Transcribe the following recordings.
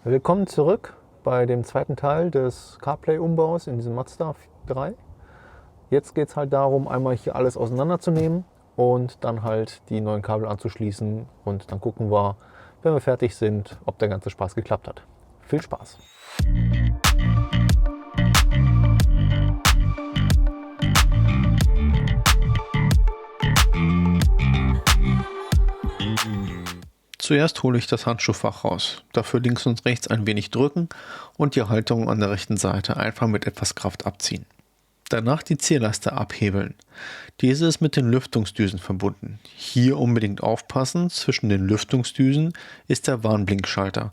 Willkommen zurück bei dem zweiten Teil des CarPlay-Umbaus in diesem Mazda 3. Jetzt geht es halt darum, einmal hier alles auseinanderzunehmen und dann halt die neuen Kabel anzuschließen und dann gucken wir, wenn wir fertig sind, ob der ganze Spaß geklappt hat. Viel Spaß! Zuerst hole ich das Handschuhfach raus, dafür links und rechts ein wenig drücken und die Halterung an der rechten Seite einfach mit etwas Kraft abziehen. Danach die Zierleiste abhebeln. Diese ist mit den Lüftungsdüsen verbunden. Hier unbedingt aufpassen, zwischen den Lüftungsdüsen ist der Warnblinkschalter.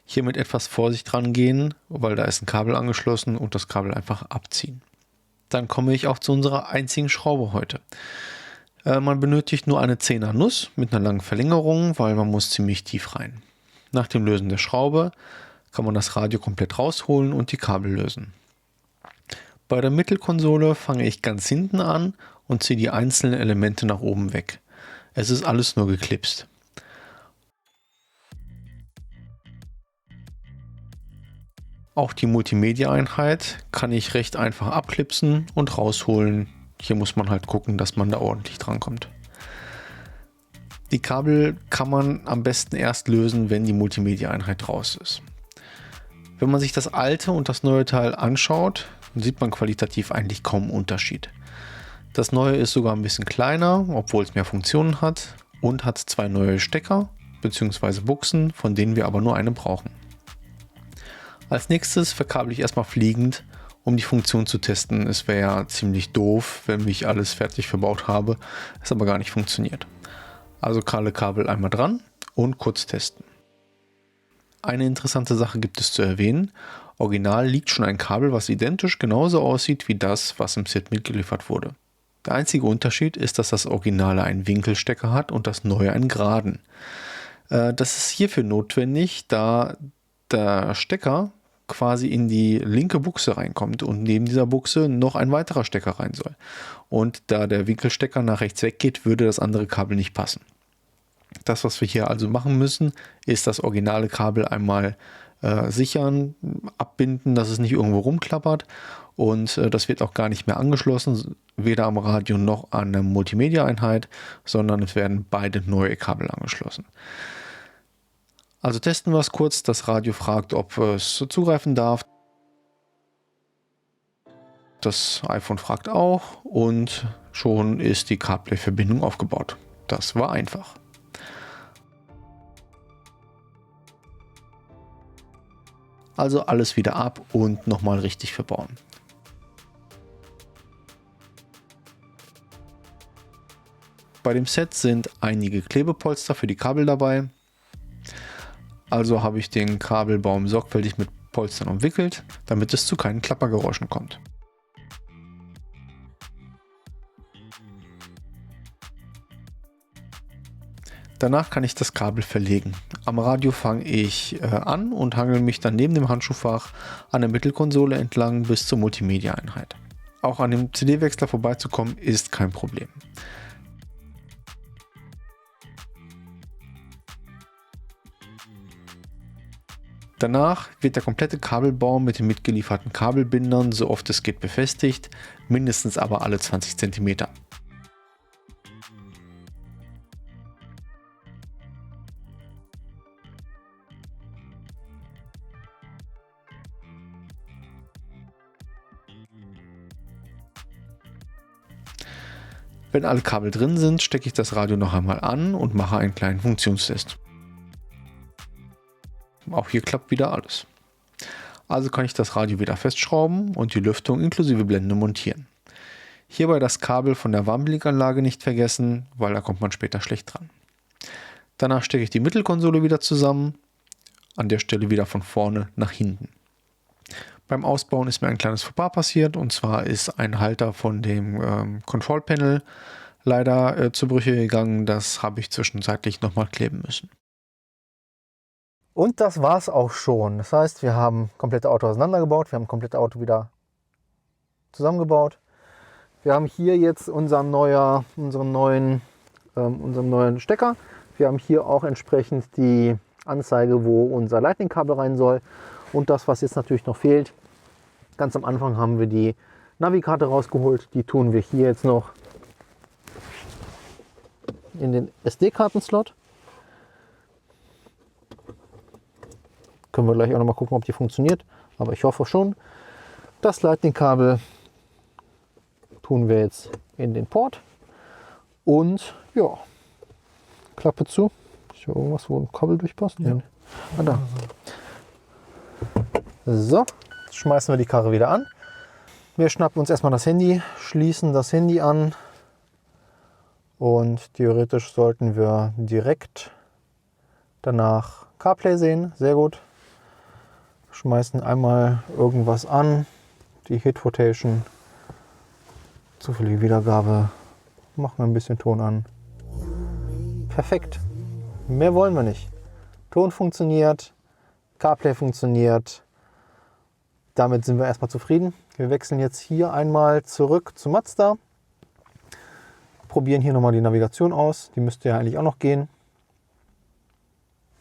Hier mit etwas Vorsicht rangehen, weil da ist ein Kabel angeschlossen und das Kabel einfach abziehen. Dann komme ich auch zu unserer einzigen Schraube heute. Man benötigt nur eine 10er Nuss mit einer langen Verlängerung, weil man muss ziemlich tief rein. Nach dem Lösen der Schraube kann man das Radio komplett rausholen und die Kabel lösen. Bei der Mittelkonsole fange ich ganz hinten an und ziehe die einzelnen Elemente nach oben weg. Es ist alles nur geklipst. Auch die Multimedia-Einheit kann ich recht einfach abklipsen und rausholen. Hier muss man halt gucken, dass man da ordentlich drankommt. Die Kabel kann man am besten erst lösen, wenn die Multimedia-Einheit raus ist. Wenn man sich das alte und das neue Teil anschaut, sieht man qualitativ eigentlich kaum Unterschied. Das neue ist sogar ein bisschen kleiner, obwohl es mehr Funktionen hat und hat 2 neue Stecker bzw. Buchsen, von denen wir aber nur eine brauchen. Als nächstes verkabel ich erstmal fliegend, um die Funktion zu testen. Es wäre ja ziemlich doof, wenn ich alles fertig verbaut habe, es aber gar nicht funktioniert. Also kahle Kabel einmal dran und kurz testen. Eine interessante Sache gibt es zu erwähnen. Original liegt schon ein Kabel, was identisch genauso aussieht wie das, was im Set mitgeliefert wurde. Der einzige Unterschied ist, dass das Originale einen Winkelstecker hat und das neue einen geraden. Das ist hierfür notwendig, da der Stecker quasi in die linke Buchse reinkommt und neben dieser Buchse noch ein weiterer Stecker rein soll. Und da der Winkelstecker nach rechts weggeht, würde das andere Kabel nicht passen. Das, was wir hier also machen müssen, ist das originale Kabel einmal sichern, abbinden, dass es nicht irgendwo rumklappert und das wird auch gar nicht mehr angeschlossen, weder am Radio noch an der Multimedia-Einheit, sondern es werden beide neue Kabel angeschlossen. Also testen wir es kurz. Das Radio fragt, ob es zugreifen darf. Das iPhone fragt auch und schon ist die CarPlay-Verbindung aufgebaut. Das war einfach. Also alles wieder ab und nochmal richtig verbauen. Bei dem Set sind einige Klebepolster für die Kabel dabei. Also habe ich den Kabelbaum sorgfältig mit Polstern umwickelt, damit es zu keinen Klappergeräuschen kommt. Danach kann ich das Kabel verlegen. Am Radio fange ich an und hangel mich dann neben dem Handschuhfach an der Mittelkonsole entlang bis zur Multimedia-Einheit. Auch an dem CD-Wechsler vorbeizukommen ist kein Problem. Danach wird der komplette Kabelbaum mit den mitgelieferten Kabelbindern so oft es geht befestigt, mindestens aber alle 20 cm. Wenn alle Kabel drin sind, stecke ich das Radio noch einmal an und mache einen kleinen Funktionstest. Auch hier klappt wieder alles. Also kann ich das Radio wieder festschrauben und die Lüftung inklusive Blende montieren. Hierbei das Kabel von der Warnblinkanlage nicht vergessen, weil da kommt man später schlecht dran. Danach stecke ich die Mittelkonsole wieder zusammen, an der Stelle wieder von vorne nach hinten. Beim Ausbauen ist mir ein kleines Fauxpas passiert, und zwar ist ein Halter von dem Control Panel leider zu Brüche gegangen. Das habe ich zwischenzeitlich nochmal kleben müssen. Und das war es auch schon. Das heißt, wir haben komplette Auto auseinandergebaut, wir haben komplette Auto wieder zusammengebaut. Wir haben hier jetzt unseren neuen Stecker. Wir haben hier auch entsprechend die Anzeige, wo unser Lightning-Kabel rein soll. Und das, was jetzt natürlich noch fehlt, ganz am Anfang haben wir die Navikarte rausgeholt. Die tun wir hier jetzt noch in den SD-Karten-Slot. Können wir gleich auch noch mal gucken, ob die funktioniert. Aber ich hoffe schon. Das Lightning-Kabel tun wir jetzt in den Port. Und ja, Klappe zu. Ist hier irgendwas, wo ein Kabel durchpasst? Ja. Ah, da. So, jetzt schmeißen wir die Karre wieder an. Wir schnappen uns erstmal das Handy, schließen das Handy an und theoretisch sollten wir direkt danach CarPlay sehen. Sehr gut. Schmeißen einmal irgendwas an, die Hit Rotation, zufällige Wiedergabe, machen ein bisschen Ton an. Perfekt. Mehr wollen wir nicht. Ton funktioniert, CarPlay funktioniert. Damit sind wir erstmal zufrieden. Wir wechseln jetzt hier einmal zurück zu Mazda. Probieren hier nochmal die Navigation aus. Die müsste ja eigentlich auch noch gehen.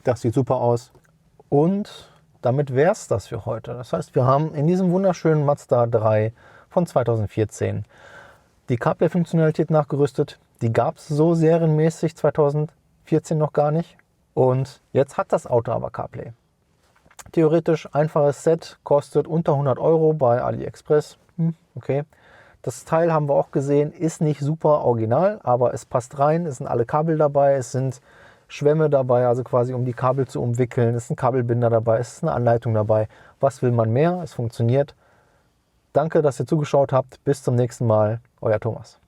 Das sieht super aus. Und damit wäre es das für heute. Das heißt, wir haben in diesem wunderschönen Mazda 3 von 2014 die CarPlay-Funktionalität nachgerüstet. Die gab es so serienmäßig 2014 noch gar nicht. Und jetzt hat das Auto aber CarPlay. Theoretisch einfaches Set, kostet unter 100 € bei AliExpress. Okay. Das Teil haben wir auch gesehen, ist nicht super original, aber es passt rein. Es sind alle Kabel dabei, es sind Schwämme dabei, also quasi um die Kabel zu umwickeln. Es ist ein Kabelbinder dabei, es ist eine Anleitung dabei. Was will man mehr? Es funktioniert. Danke, dass ihr zugeschaut habt. Bis zum nächsten Mal. Euer Thomas.